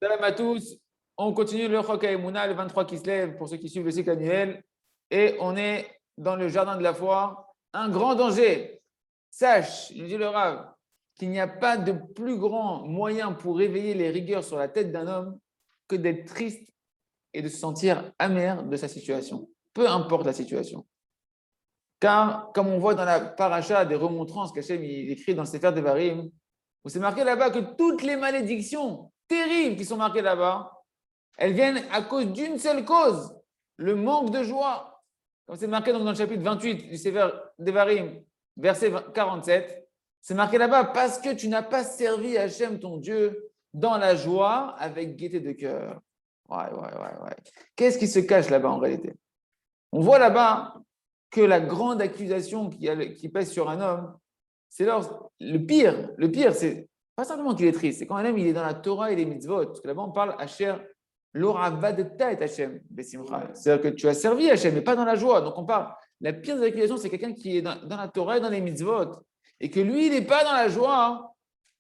Salam à tous. On continue le Chok HaEmouna, le 23 qui se lève, pour ceux qui suivent le cycle annuel. Et on est dans le jardin de la foi. Un grand danger. Sache, nous dit le Rav, qu'il n'y a pas de plus grand moyen pour réveiller les rigueurs sur la tête d'un homme que d'être triste et de se sentir amer de sa situation. Peu importe la situation. Car, comme on voit dans la paracha des remontrances qu'Hachem il écrit dans le Sefer Devarim, où c'est marqué là-bas que toutes les malédictions terribles qui sont marquées là-bas, elles viennent à cause d'une seule cause, le manque de joie. Comme c'est marqué donc dans le chapitre 28 du Sefer Devarim, verset 47, c'est marqué là-bas parce que tu n'as pas servi Hachem ton Dieu dans la joie avec gaieté de cœur. Ouais. Qu'est-ce qui se cache là-bas en réalité? On voit là-bas que la grande accusation qui pèse sur un homme, c'est le pire, c'est pas simplement qu'il est triste, c'est quand un homme il est dans la Torah et les mitzvot. Parce que là-bas, on parle Asher, l'oravadta et Hachem, besimcha. C'est-à-dire que tu as servi Hachem, mais pas dans la joie. Donc on parle, la pire des accusations, c'est quelqu'un qui est dans la Torah et dans les mitzvot, et que lui, il n'est pas dans la joie.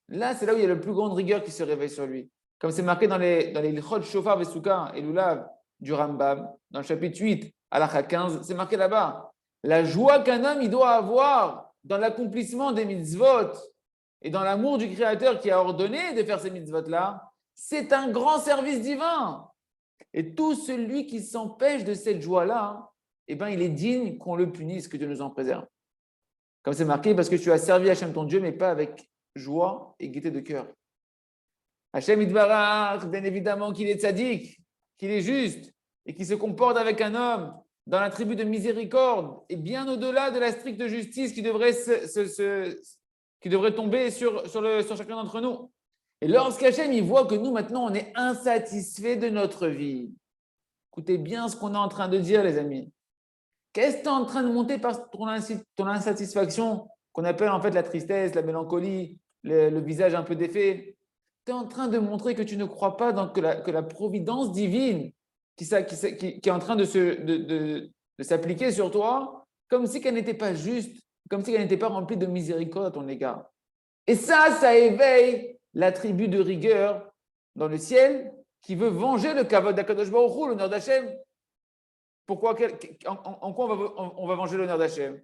Là, c'est là où il y a la plus grande rigueur qui se réveille sur lui. Comme c'est marqué dans les Ilchot Shofar Vesouka et Lulav du Rambam, dans le chapitre 8, Halakha 15, c'est marqué là-bas. La joie qu'un homme il doit avoir dans l'accomplissement des mitzvot et dans l'amour du Créateur qui a ordonné de faire ces mitzvot-là, c'est un grand service divin. Et tout celui qui s'empêche de cette joie-là, eh ben, il est digne qu'on le punisse, que Dieu nous en préserve. Comme c'est marqué, parce que tu as servi Hachem ton Dieu, mais pas avec joie et gaieté de cœur. Hachem Idbarach, bien évidemment qu'il est tzaddik, qu'il est juste et qu'il se comporte avec un homme dans la tribu de miséricorde et bien au-delà de la stricte justice qui devrait, qui devrait tomber sur chacun d'entre nous. Et lorsqu'Hachem il voit que nous maintenant on est insatisfaits de notre vie, écoutez bien ce qu'on est en train de dire les amis. Qu'est-ce que tu es en train de monter par ton insatisfaction qu'on appelle en fait la tristesse, la mélancolie, le visage un peu défait? Tu es en train de montrer que tu ne crois pas que la providence divine qui est en train de s'appliquer sur toi, comme si qu'elle n'était pas juste, comme si qu'elle n'était pas remplie de miséricorde à ton égard. Et ça éveille la tribu de rigueur dans le ciel qui veut venger le kavod d'Akadosh Baruch Hu, l'honneur d'Hachem. Pourquoi, en quoi on va venger l'honneur d'Hachem?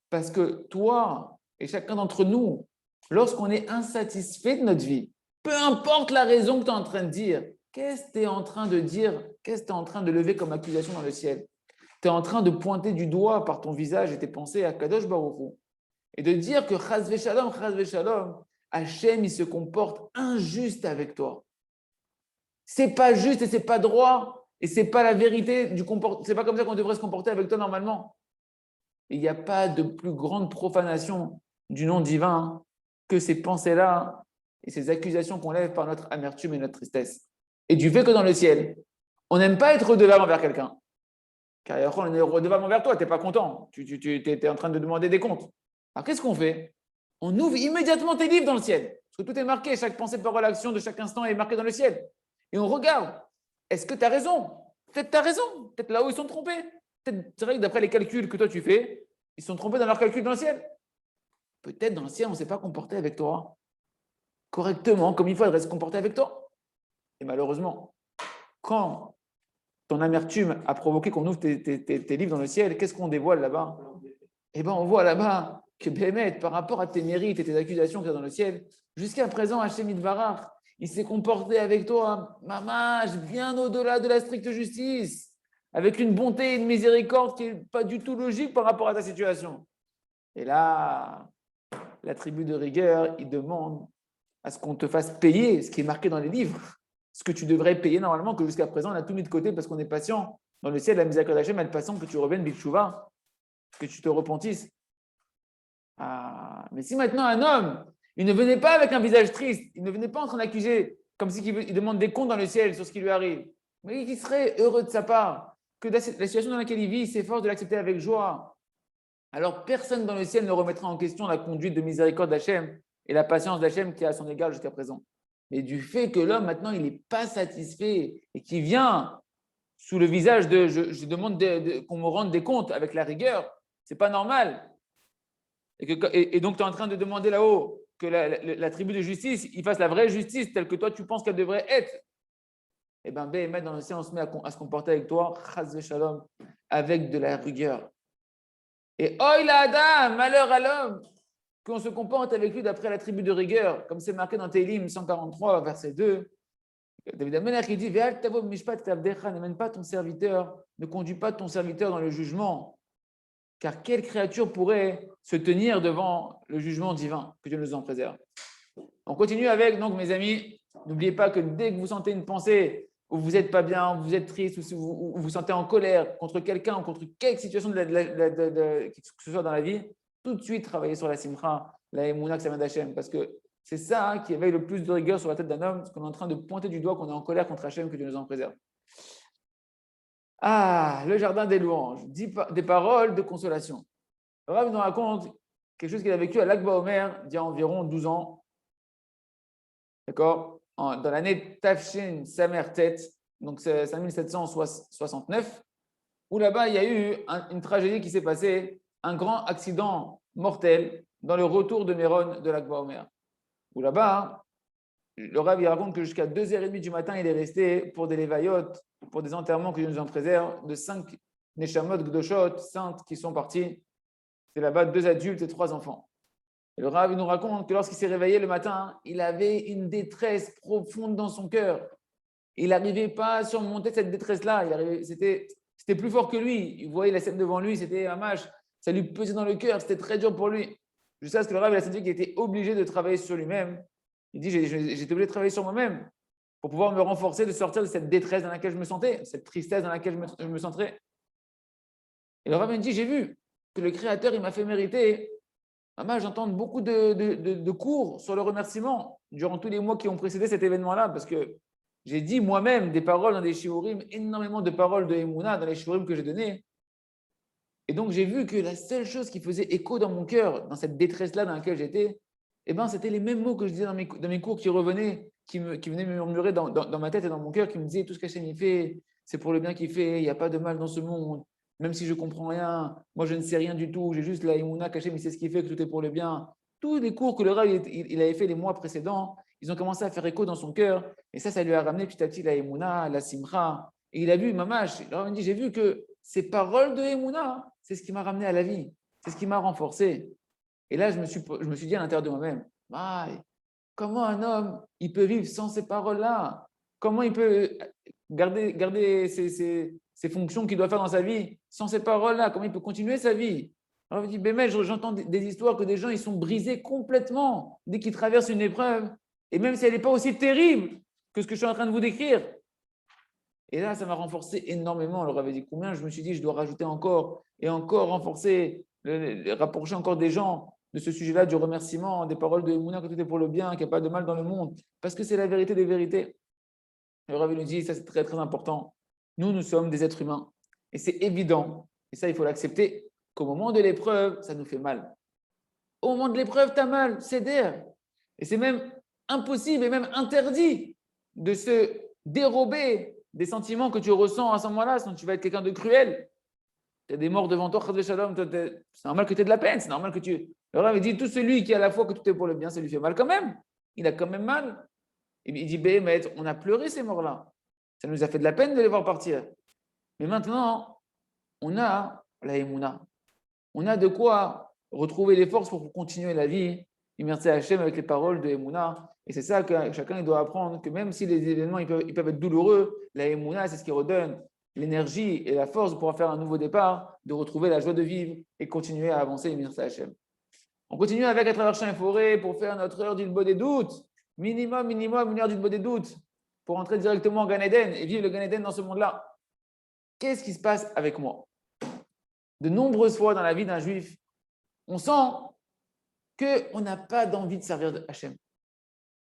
Parce que toi et chacun d'entre nous, lorsqu'on est insatisfait de notre vie, peu importe la raison que tu es en train de dire, qu'est-ce que tu es en train de dire? Qu'est-ce que tu es en train de lever comme accusation dans le ciel? Tu es en train de pointer du doigt par ton visage et tes pensées à Kadosh Baruch Hu et de dire que Chas v'shalom, Hachem, il se comporte injuste avec toi. C'est pas juste et c'est pas droit et c'est pas la vérité du comportement. C'est pas comme ça qu'on devrait se comporter avec toi normalement. Il n'y a pas de plus grande profanation du nom divin que ces pensées-là et ces accusations qu'on lève par notre amertume et notre tristesse. Et du fait que dans le ciel, on n'aime pas être redevable envers quelqu'un. Car on est redevable envers toi, tu n'es pas content. Tu es en train de demander des comptes. Alors qu'est-ce qu'on fait? On ouvre immédiatement tes livres dans le ciel. Parce que tout est marqué, chaque pensée, parole, action de chaque instant est marqué dans le ciel. Et on regarde. Est-ce que tu as raison? Peut-être tu as raison. Peut-être là où ils sont trompés. Peut-être, c'est vrai que d'après les calculs que toi tu fais, ils sont trompés dans leurs calculs dans le ciel. Peut-être dans le ciel, on ne s'est pas comporté avec toi correctement, comme il faut se comporter avec toi. Et malheureusement, quand ton amertume a provoqué qu'on ouvre tes livres dans le ciel, qu'est-ce qu'on dévoile là-bas? Eh bien, on voit là-bas que Béhémet, par rapport à tes mérites et tes accusations qu'il y a dans le ciel, jusqu'à présent, Hachem Idbarach, il s'est comporté avec toi, mamage, bien au-delà de la stricte justice, avec une bonté et une miséricorde qui n'est pas du tout logique par rapport à ta situation. Et là, la tribu de rigueur, il demande à ce qu'on te fasse payer ce qui est marqué dans les livres, ce que tu devrais payer normalement, que jusqu'à présent, on a tout mis de côté parce qu'on est patient. Dans le ciel, la miséricorde d'Hachem, elle patient que tu reviennes Bikshouva, que tu te repentisses. Ah, mais si maintenant un homme, il ne venait pas avec un visage triste, il ne venait pas en train d'accuser, comme si il demande des comptes dans le ciel sur ce qui lui arrive, mais il serait heureux de sa part, que la situation dans laquelle il vit, il s'efforce de l'accepter avec joie. Alors personne dans le ciel ne remettra en question la conduite de miséricorde d'Hachem et la patience d'Hachem qui est à son égard jusqu'à présent. Mais du fait que l'homme maintenant il n'est pas satisfait et qui vient sous le visage de je demande qu'on me rende des comptes avec la rigueur, c'est pas normal. Et donc tu es en train de demander là-haut que la tribu de justice il fasse la vraie justice telle que toi tu penses qu'elle devrait être. eh bien, Béhémet, dans le ciel, on se met à se comporter avec toi, chas shalom, avec de la rigueur. Et oi la Adam, malheur à l'homme, qu'on se comporte avec lui d'après la tribu de rigueur, comme c'est marqué dans Télim 143, verset 2. David Amelech qui dit Ve'al tavo mishpat tabdecha, n'amène pas ton serviteur, ne conduis pas ton serviteur dans le jugement, car quelle créature pourrait se tenir devant le jugement divin, que Dieu nous en préserve. On continue avec, donc mes amis, n'oubliez pas que dès que vous sentez une pensée où vous n'êtes pas bien, vous êtes triste, ou si vous vous sentez en colère contre quelqu'un ou contre quelque situation que ce soit dans la vie, tout de suite travaillez sur la simcha, la émouna que ça vient d'Hachem, parce que c'est ça qui éveille le plus de rigueur sur la tête d'un homme, parce qu'on est en train de pointer du doigt qu'on est en colère contre Hachem, que Dieu nous en préserve. Ah, le jardin des louanges, des paroles de consolation. Le Rav nous raconte quelque chose qu'il a vécu à Lag BaOmer il y a environ 12 ans. D'accord? Dans l'année Tafshin Samer Tet, donc c'est 5769, où là-bas il y a eu une tragédie qui s'est passée, un grand accident mortel dans le retour de Méron de Lag BaOmer. Où là-bas, le Rav il raconte que jusqu'à 2h30 du matin, il est resté pour des lévayotes, pour des enterrements que Dieu nous en préserve, de 5 Neshamot Gdoshot, saintes qui sont partis. C'est là-bas 2 adultes et 3 enfants. Et le Rav nous raconte que lorsqu'il s'est réveillé le matin, il avait une détresse profonde dans son cœur. Il n'arrivait pas à surmonter cette détresse-là. C'était plus fort que lui. Il voyait la scène devant lui, c'était un match. Ça lui pesait dans le cœur, c'était très dur pour lui. Jusqu'à ce que le Rav a dit qu'il était obligé de travailler sur lui-même. Il dit, j'étais obligé de travailler sur moi-même pour pouvoir me renforcer, de sortir de cette détresse dans laquelle je me sentais, cette tristesse dans laquelle je me sentais. Et le Rav me dit, j'ai vu que le Créateur, il m'a fait mériter. J'entends beaucoup de cours sur le remerciement durant tous les mois qui ont précédé cet événement-là, parce que j'ai dit moi-même des paroles dans des shiurim, énormément de paroles de Emouna dans les shiurim que j'ai donnés. Et donc, j'ai vu que la seule chose qui faisait écho dans mon cœur, dans cette détresse-là dans laquelle j'étais, c'était les mêmes mots que je disais dans mes cours qui revenaient, qui venaient me murmurer dans ma tête et dans mon cœur, qui me disaient tout ce qu'Hachem il fait, c'est pour le bien qu'il fait, il n'y a pas de mal dans ce monde. Même si je ne comprends rien, moi je ne sais rien du tout, j'ai juste la Emouna qu'Hachem il sait ce qu'il fait, que tout est pour le bien. Tous les cours que le Rav il avait fait les mois précédents, ils ont commencé à faire écho dans son cœur. Et ça lui a ramené petit à petit la Emouna, la Simcha. Et il a vu, Mamash, le Rav me dit, j'ai vu que ces paroles de Emouna, c'est ce qui m'a ramené à la vie, c'est ce qui m'a renforcé. Et là, je me suis dit à l'intérieur de moi-même, comment un homme, il peut vivre sans ces paroles-là? Comment il peut garder ses fonctions qu'il doit faire dans sa vie sans ces paroles-là? Comment il peut continuer sa vie? Alors, je me dis, mais j'entends des histoires que des gens, ils sont brisés complètement dès qu'ils traversent une épreuve. Et même si elle n'est pas aussi terrible que ce que je suis en train de vous décrire. Et là, ça m'a renforcé énormément. On leur avait dit combien. Je me suis dit, je dois rajouter encore et encore renforcer, rapprocher encore des gens de ce sujet-là, du remerciement, des paroles de Mouna, que tout est pour le bien, qu'il n'y a pas de mal dans le monde. Parce que c'est la vérité des vérités. Le Rav nous dit, ça c'est très très important. Nous sommes des êtres humains. Et c'est évident, et ça il faut l'accepter, qu'au moment de l'épreuve, ça nous fait mal. Au moment de l'épreuve, tu as mal, c'est d'air. Et c'est même impossible et même interdit de se dérober des sentiments que tu ressens à ce moment-là, sinon tu vas être quelqu'un de cruel. Tu as des morts devant toi, c'est normal que tu aies de la peine, c'est normal que tu… Le Rav dit, tout celui qui a la foi que tout est pour le bien, ça lui fait mal quand même. Il a quand même mal. Et il dit, mais on a pleuré ces morts-là. Ça nous a fait de la peine de les voir partir. Mais maintenant, on a la Emouna. On a de quoi retrouver les forces pour continuer la vie. Et merci à Hachem avec les paroles de Emouna. Et c'est ça que chacun il doit apprendre, que même si les événements ils peuvent être douloureux, la Emouna, c'est ce qui redonne l'énergie et la force de pouvoir faire un nouveau départ, de retrouver la joie de vivre et continuer à avancer. Et merci à Hachem. On continue avec à travers champs et forêts pour faire notre heure d'Ilbo des doutes. Minimum, une heure d'Ilbo des doutes pour entrer directement en Gan Eden et vivre le Gan Eden dans ce monde-là. Qu'est-ce qui se passe avec moi? De nombreuses fois dans la vie d'un juif, on sent qu'on n'a pas d'envie de servir de Hachem.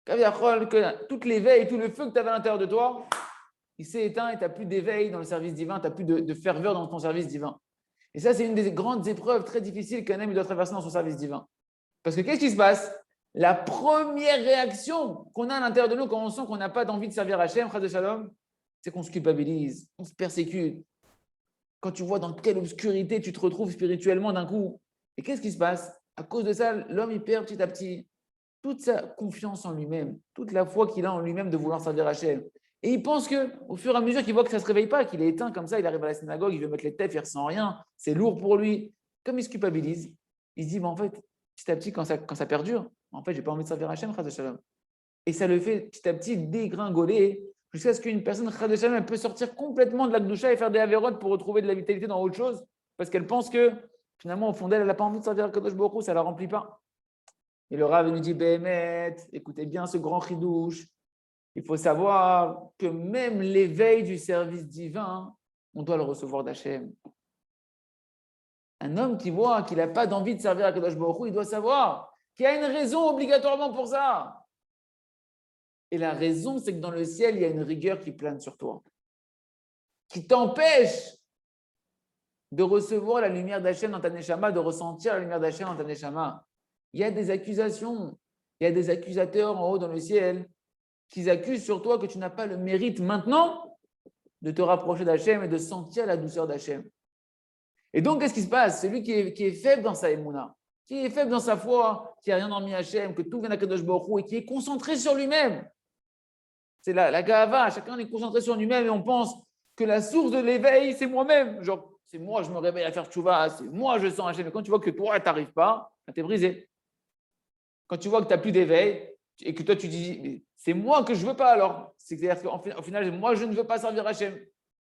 Que toute l'éveil, tout le feu que tu avais à l'intérieur de toi, il s'est éteint et tu n'as plus d'éveil dans le service divin, tu n'as plus de ferveur dans ton service divin. Et ça, c'est une des grandes épreuves très difficiles qu'un homme doit traverser dans son service divin. Parce que qu'est-ce qui se passe? La première réaction qu'on a à l'intérieur de nous quand on sent qu'on n'a pas d'envie de servir Hachem, Chas de Shalom, c'est qu'on se culpabilise, on se persécute. Quand tu vois dans quelle obscurité tu te retrouves spirituellement d'un coup. Et qu'est-ce qui se passe? À cause de ça, l'homme, il perd petit à petit toute sa confiance en lui-même, toute la foi qu'il a en lui-même de vouloir servir Hachem. Et il pense qu'au fur et à mesure qu'il voit que ça ne se réveille pas, qu'il est éteint comme ça, il arrive à la synagogue, il veut mettre les tefs, il ne ressent rien, c'est lourd pour lui. Comme il se culpabilise, il se dit, en fait, petit à petit, quand ça perdure, en fait, je n'ai pas envie de servir Hachem, Chas Shalom. Et ça le fait petit à petit dégringoler jusqu'à ce qu'une personne, Chas Shalom, elle peut sortir complètement de la Gdusha et faire des avérotes pour retrouver de la vitalité dans autre chose, parce qu'elle pense que finalement, au fond d'elle, elle n'a pas envie de servir Kadosh Baruch Hu, ça ne la remplit pas. Et le Rav nous dit, Béhémet, écoutez bien ce grand chidouche. Il faut savoir que même l'éveil du service divin, on doit le recevoir d'Hachem. Un homme qui voit qu'il n'a pas d'envie de servir à Kadosh Baruch Hu, il doit savoir qu'il y a une raison obligatoirement pour ça. Et la raison, c'est que dans le ciel, il y a une rigueur qui plane sur toi, qui t'empêche de recevoir la lumière d'Hachem dans ta neshama, de ressentir la lumière d'Hachem dans ta neshama. Il y a des accusations, il y a des accusateurs en haut dans le ciel qui accusent sur toi que tu n'as pas le mérite maintenant de te rapprocher d'Hachem et de sentir la douceur d'Hachem. Et donc, qu'est-ce qui se passe? Celui qui est faible dans sa émouna, qui est faible dans sa foi, qui n'a rien dormi Hachem, que tout vient d'Akadosh Baruch Hu et qui est concentré sur lui-même. C'est la gava, chacun est concentré sur lui-même et on pense que la source de l'éveil, c'est moi-même. Genre, c'est moi, je me réveille à faire tchouva, c'est moi, je sens Hachem. Mais quand tu vois que toi, tu n'arrives pas, tu es brisé. Quand tu vois que tu n'as plus d'éveil et que toi, tu dis, c'est moi que je ne veux pas alors. C'est-à-dire qu'au final, moi, je ne veux pas servir Hachem.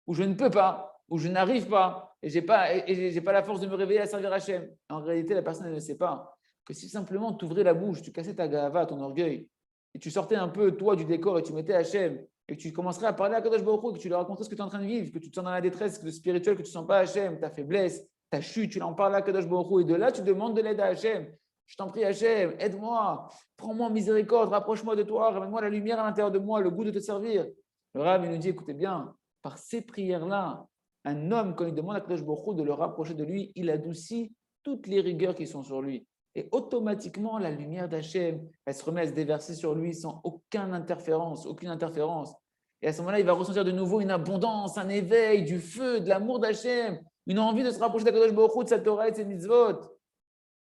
Ou je ne peux pas, ou je n'arrive pas, et je n'ai pas la force de me réveiller à servir Hachem. En réalité, la personne elle ne sait pas que si simplement tu ouvrais la bouche, tu cassais ta gava, ton orgueil, et tu sortais un peu, toi, du décor et tu mettais Hachem, et que tu commencerais à parler à Kadosh Baruch Hu, que tu lui racontais ce que tu es en train de vivre, que tu te sens dans la détresse spirituelle, que tu ne sens pas Hachem, ta faiblesse, ta chute, tu en parles à Kadosh Baruch Hu, et de là, tu demandes de l'aide à Hachem. Je t'en prie, Hachem, aide-moi, prends-moi en miséricorde, rapproche-moi de toi, ramène-moi la lumière à l'intérieur de moi, le goût de te servir. Le Rav, il nous dit, écoutez bien, par ces prières-là, un homme, quand il demande à Kadosh Baruch Hu de le rapprocher de lui, il adoucit toutes les rigueurs qui sont sur lui. Et automatiquement, la lumière d'Hachem, elle se remet à se déverser sur lui sans aucune interférence. Et à ce moment-là, il va ressentir de nouveau une abondance, un éveil, du feu, de l'amour d'Hachem, une envie de se rapprocher d'Akadosh Baruch Hu, de sa Torah et de ses mitzvot.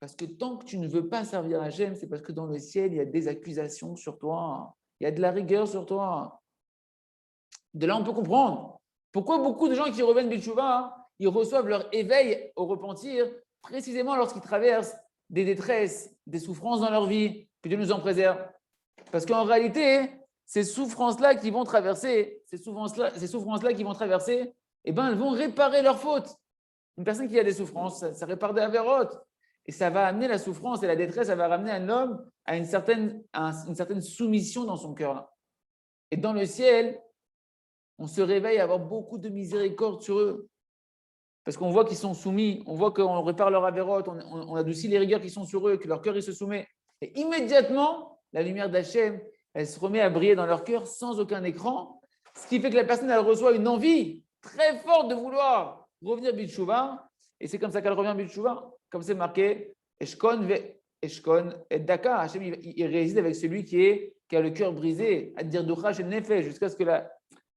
Parce que tant que tu ne veux pas servir Hachem, c'est parce que dans le ciel, il y a des accusations sur toi. Il y a de la rigueur sur toi. De là, on peut comprendre pourquoi beaucoup de gens qui reviennent Betchouva, ils reçoivent leur éveil au repentir précisément lorsqu'ils traversent des détresses, des souffrances dans leur vie, que Dieu nous en préserve. Parce qu'en réalité, ces souffrances-là qui vont traverser, elles vont réparer leurs fautes. Une personne qui a des souffrances, ça répare des avérotes. Et ça va amener la souffrance et la détresse, ça va ramener un homme à une certaine soumission dans son cœur. Et dans le ciel, on se réveille à avoir beaucoup de miséricorde sur eux. Parce qu'on voit qu'ils sont soumis, on voit qu'on répare leur avérote, on adoucit les rigueurs qui sont sur eux, que leur cœur il se soumet. Et immédiatement, la lumière d'Hachem, elle se remet à briller dans leur cœur sans aucun écran, ce qui fait que la personne, elle reçoit une envie très forte de vouloir revenir Bitchouva. Et c'est comme ça qu'elle revient Bitchouva. Comme c'est marqué, Eshkon et Daka. Hachem, il réside avec celui qui a le cœur brisé, à dire Doucha chez Nefesh, jusqu'à ce que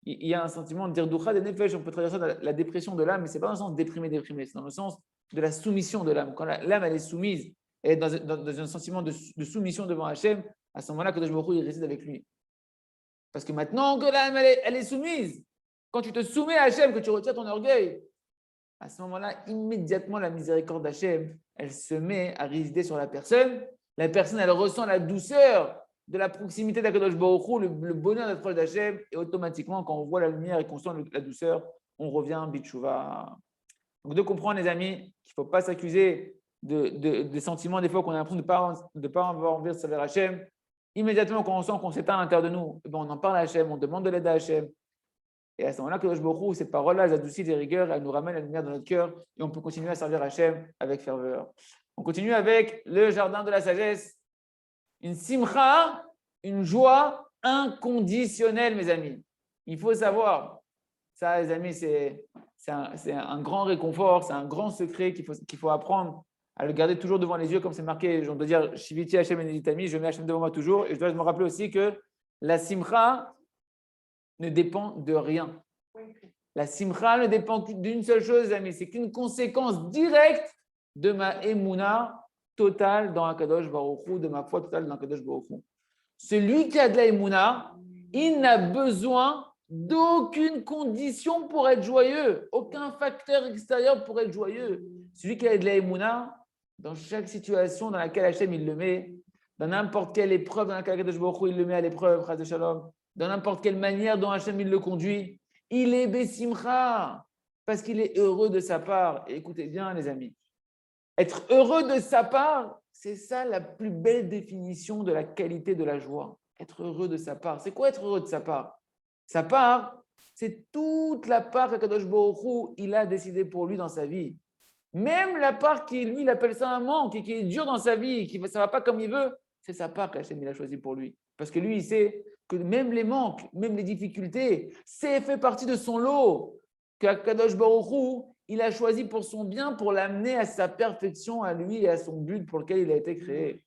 il y a un sentiment de dire Doucha de Nefesh. On peut traduire ça la dépression de l'âme, mais ce n'est pas dans le sens déprimé, c'est dans le sens de la soumission de l'âme. Quand l'âme elle est soumise, elle est dans un sentiment de soumission devant Hachem, à ce moment-là, Kadosh Baruch Hu, il réside avec lui. Parce que maintenant que l'âme elle est soumise, quand tu te soumets à Hachem, que tu retires ton orgueil, à ce moment-là, immédiatement, la miséricorde d'Hachem, elle se met à résider sur la personne. La personne, elle ressent la douceur de la proximité d'Akadosh Baruch Hu, le bonheur d'être proche d'Hachem. Et automatiquement, quand on voit la lumière et qu'on sent la douceur, on revient Bitchouva. Donc, de comprendre, les amis, qu'il ne faut pas s'accuser des sentiments, des fois, qu'on a l'impression de ne pas avoir envie de servir Hachem. Immédiatement, quand on sent qu'on s'éteint à l'intérieur de nous, on en parle à Hachem, on demande de l'aide à Hachem. Et à ce moment-là, Kadosh Baruch Hu, ces paroles-là, elles adoucissent les rigueurs, elles nous ramènent la lumière dans notre cœur et on peut continuer à servir Hachem avec ferveur. On continue avec le jardin de la sagesse. Une simcha, une joie inconditionnelle, mes amis. Il faut savoir, ça, les amis, c'est un grand réconfort, c'est un grand secret qu'il faut apprendre à le garder toujours devant les yeux, comme c'est marqué. Je dois dire, Shiviti Hachem Eneditami, je mets Hachem devant moi toujours. Et je dois me rappeler aussi que la simcha ne dépend de rien. La simcha ne dépend d'une seule chose, les amis, c'est qu'une conséquence directe de ma émouna totale dans Akadosh Baruch Hu, de ma foi totale dans Akadosh Baruch Hu. Celui qui a de la émouna, il n'a besoin d'aucune condition pour être joyeux, aucun facteur extérieur pour être joyeux. Celui qui a de la émouna, dans chaque situation dans laquelle Hachem il le met, dans n'importe quelle épreuve dans laquelle Kadosh Baruch Hu, il le met à l'épreuve, Chas Shalom, dans n'importe quelle manière dont Hachem il le conduit, il est Bessimcha, parce qu'il est heureux de sa part. Et écoutez bien, les amis, être heureux de sa part, c'est ça la plus belle définition de la qualité de la joie. Être heureux de sa part. C'est quoi être heureux de sa part? Sa part, c'est toute la part qu'Akadosh Baruch Hu, il a décidé pour lui dans sa vie. Même la part qui, lui, il appelle ça un manque et qui est dur dans sa vie, qui ça ne va pas comme il veut, c'est sa part qu'Hachem il a choisi pour lui. Parce que lui, il sait que même les manques, même les difficultés, c'est fait partie de son lot. Qu'Akadosh Baruch Hu, il a choisi pour son bien, pour l'amener à sa perfection, à lui et à son but pour lequel il a été créé.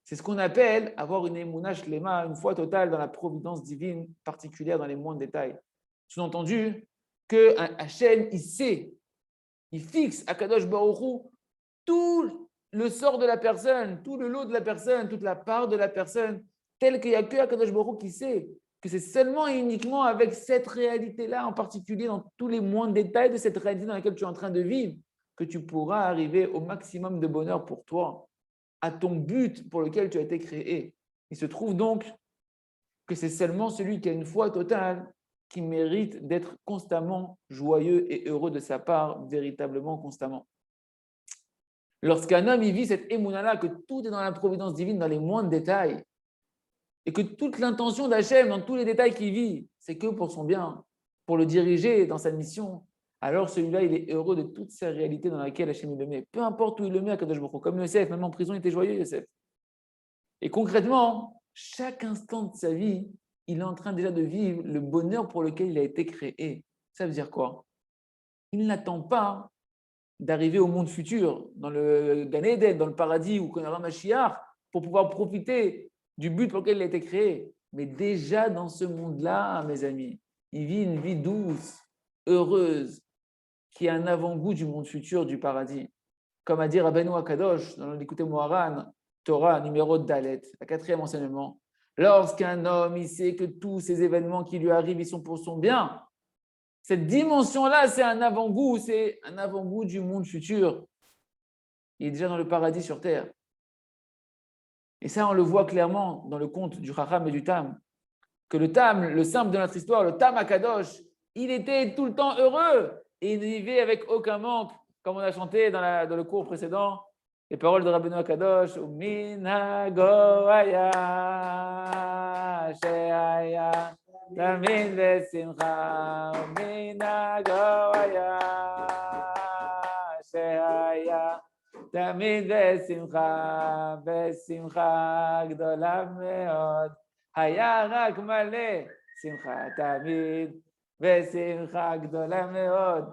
C'est ce qu'on appelle avoir une émouna shlema, une foi totale dans la providence divine particulière dans les moindres détails. Sous-entendu que Hachem, il sait, il fixe à Kadosh Baruch Hu tout le sort de la personne, tout le lot de la personne, toute la part de la personne, tel qu'il n'y a que Kadosh Baruch Hu qui sait que c'est seulement et uniquement avec cette réalité-là, en particulier dans tous les moindres détails de cette réalité dans laquelle tu es en train de vivre, que tu pourras arriver au maximum de bonheur pour toi, à ton but pour lequel tu as été créé. Il se trouve donc que c'est seulement celui qui a une foi totale qui mérite d'être constamment joyeux et heureux de sa part, véritablement constamment. Lorsqu'un homme il vit cette émouna-là, que tout est dans la providence divine, dans les moindres détails, et que toute l'intention d'Hachem, dans tous les détails qu'il vit, c'est que pour son bien, pour le diriger dans sa mission, alors celui-là, il est heureux de toute sa réalité dans laquelle Hachem le met. Peu importe où il le met à Kadosh Baruch Hu. Comme Yosef, même en prison, il était joyeux, Yosef. Et concrètement, chaque instant de sa vie, il est en train déjà de vivre le bonheur pour lequel il a été créé. Ça veut dire quoi? Il n'attend pas d'arriver au monde futur, dans le Gan Eden, dans le paradis, ou qu'on aura Mashiach, pour pouvoir profiter du but pour lequel il a été créé. Mais déjà dans ce monde-là, mes amis, il vit une vie douce, heureuse, qui a un avant-goût du monde futur, du paradis. Comme a dit Rabbeinu Akadosh, dans l'écouté Moharan, Torah numéro Dalet, la 4e enseignement. Lorsqu'un homme, il sait que tous ces événements qui lui arrivent, ils sont pour son bien, cette dimension-là, c'est un avant-goût du monde futur. Il est déjà dans le paradis sur terre. Et ça, on le voit clairement dans le conte du Chacham et du Tam, que le Tam, le simple de notre histoire, le Tam Akadosh, il était tout le temps heureux et il ne vivait avec aucun manque, comme on a chanté dans le cours précédent, les paroles de Rabbeinu Akadosh, Minago aya, she'aya, tamid vesimcha, Minago aya, she'aya, tamid vesimcha, vesimcha gdola meod, היה רק מלא שמחה תמיד ושמחה גדולה מאוד.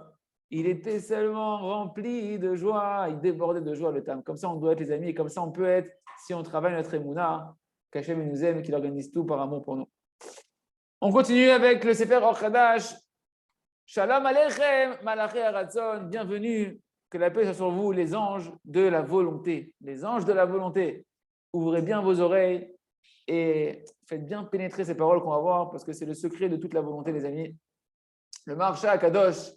Il était seulement rempli de joie, il débordait de joie le Tam. Comme ça, on doit être les amis, et comme ça, on peut être, si on travaille notre émouna, qu'Hachem nous aime et qu'il organise tout par amour pour nous. On continue avec le Sefer Or Chadash. Shalom Aleichem, Malaché Aratzon, bienvenue, que la paix soit sur vous, les anges de la volonté. Les anges de la volonté. Ouvrez bien vos oreilles et faites bien pénétrer ces paroles qu'on va voir, parce que c'est le secret de toute la volonté, les amis. Le Maharsha Akadosh,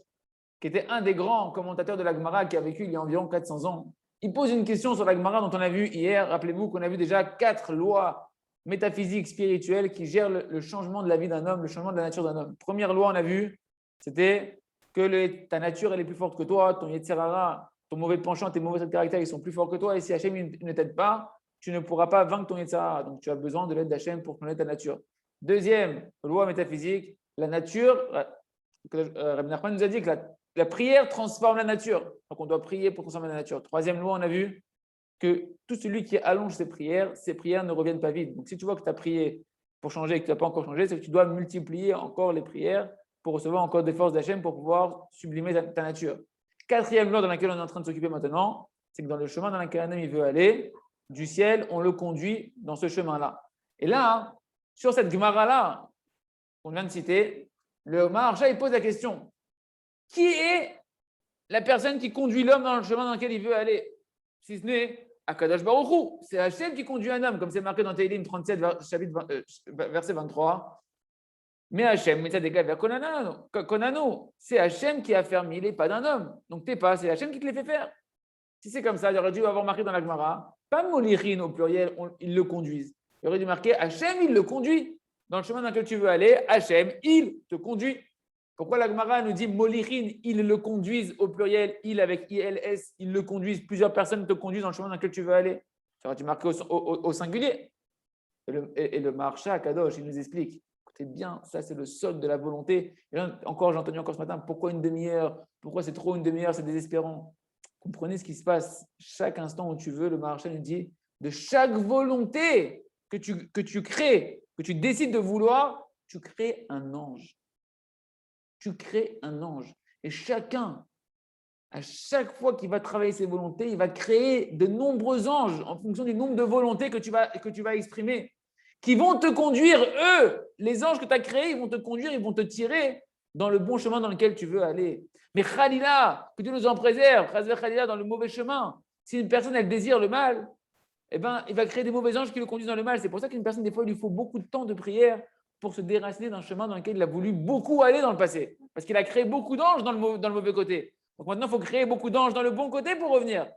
qui était un des grands commentateurs de la Gemara, qui a vécu il y a environ 400 ans, il pose une question sur la Gemara dont on a vu hier. Rappelez-vous qu'on a vu déjà 4 lois métaphysiques, spirituelles, qui gèrent le changement de la vie d'un homme, le changement de la nature d'un homme. Première loi, on a vu, c'était que ta nature, elle est plus forte que toi, ton Yetzer Hara, ton mauvais penchant, tes mauvais traits de caractère, ils sont plus forts que toi, et si Hachem ne t'aide pas, tu ne pourras pas vaincre ton Yetzer Hara. Donc, tu as besoin de l'aide d'Hachem pour connaître ta nature. Deuxième loi métaphysique, la nature. Rabbi Nachman nous a dit que la prière transforme la nature. Donc, on doit prier pour transformer la nature. Troisième loi, on a vu que tout celui qui allonge ses prières ne reviennent pas vides. Donc, si tu vois que tu as prié pour changer et que tu n'as pas encore changé, c'est que tu dois multiplier encore les prières pour recevoir encore des forces d'Hachem pour pouvoir sublimer ta nature. Quatrième loi dans laquelle on est en train de s'occuper maintenant, c'est que dans le chemin dans lequel un homme il veut aller, du ciel, on le conduit dans ce chemin-là. Et là, sur cette Gemara-là, qu'on vient de citer, le Maharsha, il pose la question, qui est la personne qui conduit l'homme dans le chemin dans lequel il veut aller? Si ce n'est Akadosh Baruch Hu, c'est Hachem qui conduit un homme, comme c'est marqué dans Tehillim 37, verset 23. Mais Hachem, c'est Hachem qui a fermé les pas d'un homme. Donc tes pas, c'est Hachem qui te les fait faire. Si c'est comme ça, il aurait dû avoir marqué dans la Gemara, pas Molirin au pluriel, ils le conduisent. Il aurait dû marquer Hachem, il le conduit. Dans le chemin dans lequel tu veux aller, Hachem, il te conduit. Pourquoi la Gemara nous dit Molirin, ils le conduisent au pluriel, il avec ILS, ils le conduisent, plusieurs personnes te conduisent dans le chemin dans lequel tu veux aller. Ça aurait dû marquer au singulier. Et le Maharsha Kadosh, il nous explique. Écoutez bien, ça c'est le sol de la volonté. Et là, encore, j'ai entendu encore ce matin, pourquoi une demi-heure? Pourquoi c'est trop une demi-heure? C'est désespérant. Comprenez ce qui se passe. Chaque instant où tu veux, le Maharsha nous dit, de chaque volonté que tu crées, que tu décides de vouloir, tu crées un ange. Tu crées un ange. Et chacun, à chaque fois qu'il va travailler ses volontés, il va créer de nombreux anges en fonction du nombre de volontés que tu vas exprimer, qui vont te conduire, eux, les anges que tu as créés, ils vont te conduire, ils vont te tirer dans le bon chemin dans lequel tu veux aller. Mais Khalila, que Dieu nous en préserve, Khalila dans le mauvais chemin. Si une personne, elle désire le mal, eh ben, il va créer des mauvais anges qui le conduisent dans le mal. C'est pour ça qu'une personne, des fois, il lui faut beaucoup de temps de prière pour se déraciner d'un chemin dans lequel il a voulu beaucoup aller dans le passé. Parce qu'il a créé beaucoup d'anges dans le mauvais côté. Donc maintenant, il faut créer beaucoup d'anges dans le bon côté pour revenir.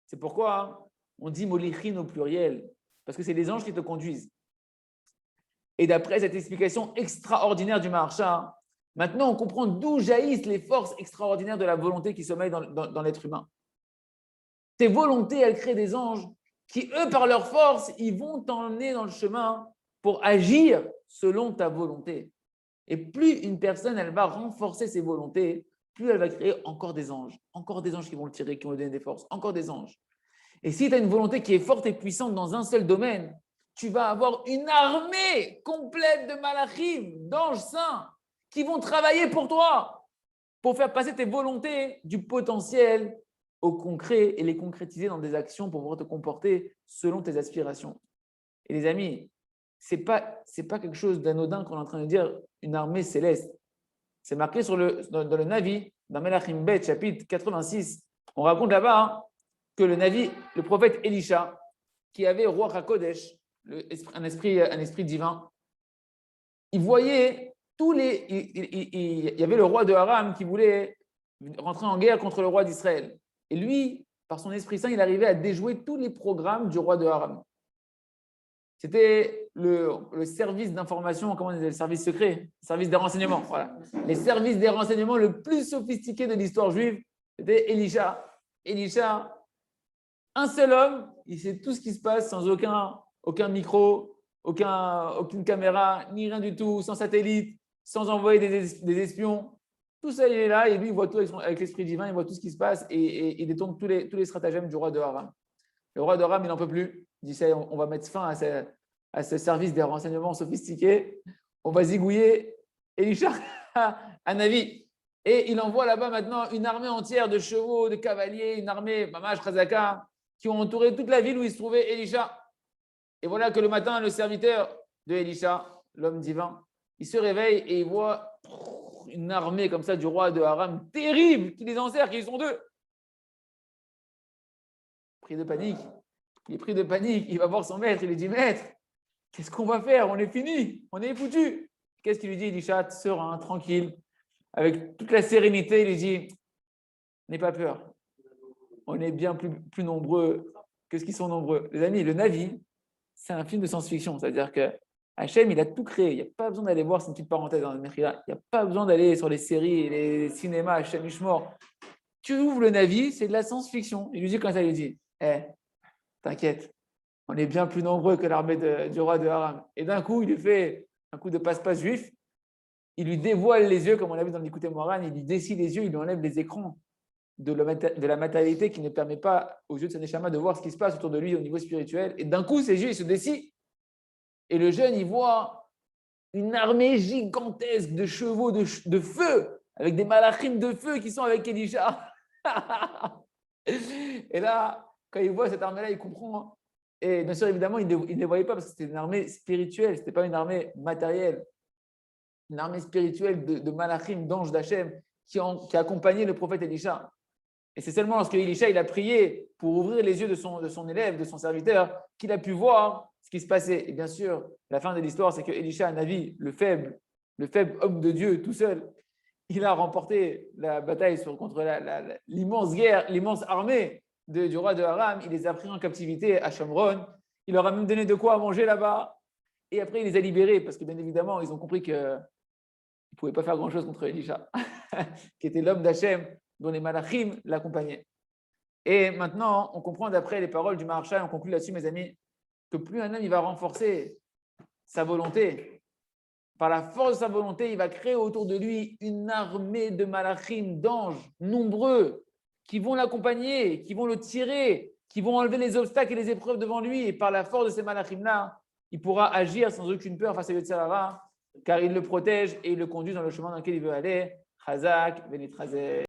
C'est pourquoi on dit Molichin au pluriel. Parce que c'est les anges qui te conduisent. Et d'après cette explication extraordinaire du Maharsha, maintenant on comprend d'où jaillissent les forces extraordinaires de la volonté qui sommeille dans l'être humain. Tes volontés, elles créent des anges qui, eux, par leur force, ils vont t'emmener dans le chemin pour agir selon ta volonté. Et plus une personne, elle va renforcer ses volontés, plus elle va créer encore des anges qui vont le tirer, qui vont lui donner des forces, encore des anges. Et si tu as une volonté qui est forte et puissante dans un seul domaine, tu vas avoir une armée complète de malachim, d'anges saints, qui vont travailler pour toi, pour faire passer tes volontés du potentiel au concret et les concrétiser dans des actions pour pouvoir te comporter selon tes aspirations. Et les amis, ce n'est pas quelque chose d'anodin qu'on est en train de dire, une armée céleste. C'est marqué dans le Navi, dans Melachim Bet, chapitre 86. On raconte là-bas que le prophète Elisha, qui avait Ruach HaKodesh, un esprit divin, il voyait il y avait le roi de Aram qui voulait rentrer en guerre contre le roi d'Israël. Et lui, par son Esprit Saint, il arrivait à déjouer tous les programmes du roi de Aram. C'était le service d'information, comment on dit, le service secret, le service des renseignements. Voilà. Les services des renseignements le plus sophistiqué de l'histoire juive, c'était Elisha. Elisha, un seul homme, il sait tout ce qui se passe sans aucun micro, aucune caméra, ni rien du tout, sans satellite, sans envoyer des espions. Tout ça, il est là et lui, il voit tout avec l'esprit divin, il voit tout ce qui se passe et il détourne tous les stratagèmes du roi de Aram. Le roi de Aram, il n'en peut plus. Il dit, ça, on va mettre fin à ce service des renseignements sophistiqués. On va zigouiller Elisha à Navi. Et il envoie là-bas maintenant une armée entière de chevaux, de cavaliers, une armée, Mamash, Khazaka, qui ont entouré toute la ville où il se trouvait Elisha. Et voilà que le matin, le serviteur de Elisha, l'homme divin, il se réveille et il voit une armée comme ça du roi de Aram, terrible, qui les encercle, ils sont deux. Pris de panique. Il est pris de panique, il va voir son maître, il lui dit, maître, qu'est-ce qu'on va faire? On est fini, on est foutu. Qu'est-ce qu'il lui dit? Elisha, serein, tranquille, avec toute la sérénité, il lui dit, n'aie pas peur, on est bien plus nombreux que ce qu'ils sont nombreux. Les amis, le Navi, c'est un film de science-fiction, c'est-à-dire que Hachem, il a tout créé, il n'y a pas besoin d'aller voir, c'est une petite parenthèse dans le Mechila, il n'y a pas besoin d'aller sur les séries, les cinémas, Hachem Ishmor. Tu ouvres le Navi, c'est de la science-fiction. Il lui dit comme ça, il lui dit, t'inquiète, on est bien plus nombreux que l'armée du roi de Haram. Et d'un coup, il lui fait un coup de passe-passe juif, il lui dévoile les yeux, comme on l'a vu dans l'Écoute Moran, il lui dessine les yeux, il lui enlève les écrans de la matérialité qui ne permet pas aux yeux de Saneshama de voir ce qui se passe autour de lui au niveau spirituel. Et d'un coup, ses yeux, ils se dessinent. Et le jeune, il voit une armée gigantesque de chevaux de feu, avec des malachim de feu qui sont avec Elisha. Et là, quand il voit cette armée-là, il comprend. Et bien sûr, évidemment, il ne les voyait pas parce que c'était une armée spirituelle, ce n'était pas une armée matérielle. Une armée spirituelle de malachim, d'anges d'Hachem, qui accompagnait le prophète Elisha. Et c'est seulement lorsque Elisha il a prié pour ouvrir les yeux de son élève, de son serviteur, qu'il a pu voir ce qui se passait. Et bien sûr, la fin de l'histoire, c'est que Elisha, Navi, le faible homme de Dieu tout seul, il a remporté la bataille contre l'immense guerre, l'immense armée du roi de Aram. Il les a pris en captivité à Shomron. Il leur a même donné de quoi manger là-bas. Et après, il les a libérés parce que, bien évidemment, ils ont compris qu'ils ne pouvaient pas faire grand-chose contre Elisha, qui était l'homme d'Hachem, dont les malachim l'accompagnaient. Et maintenant, on comprend d'après les paroles du Maharshal, on conclut là-dessus, mes amis, que plus un homme il va renforcer sa volonté, par la force de sa volonté, il va créer autour de lui une armée de malachim, d'anges nombreux, qui vont l'accompagner, qui vont le tirer, qui vont enlever les obstacles et les épreuves devant lui. Et par la force de ces malachim-là, il pourra agir sans aucune peur face à Yetzirah, car il le protège et il le conduit dans le chemin dans lequel il veut aller. Chazak, Benitrazeh.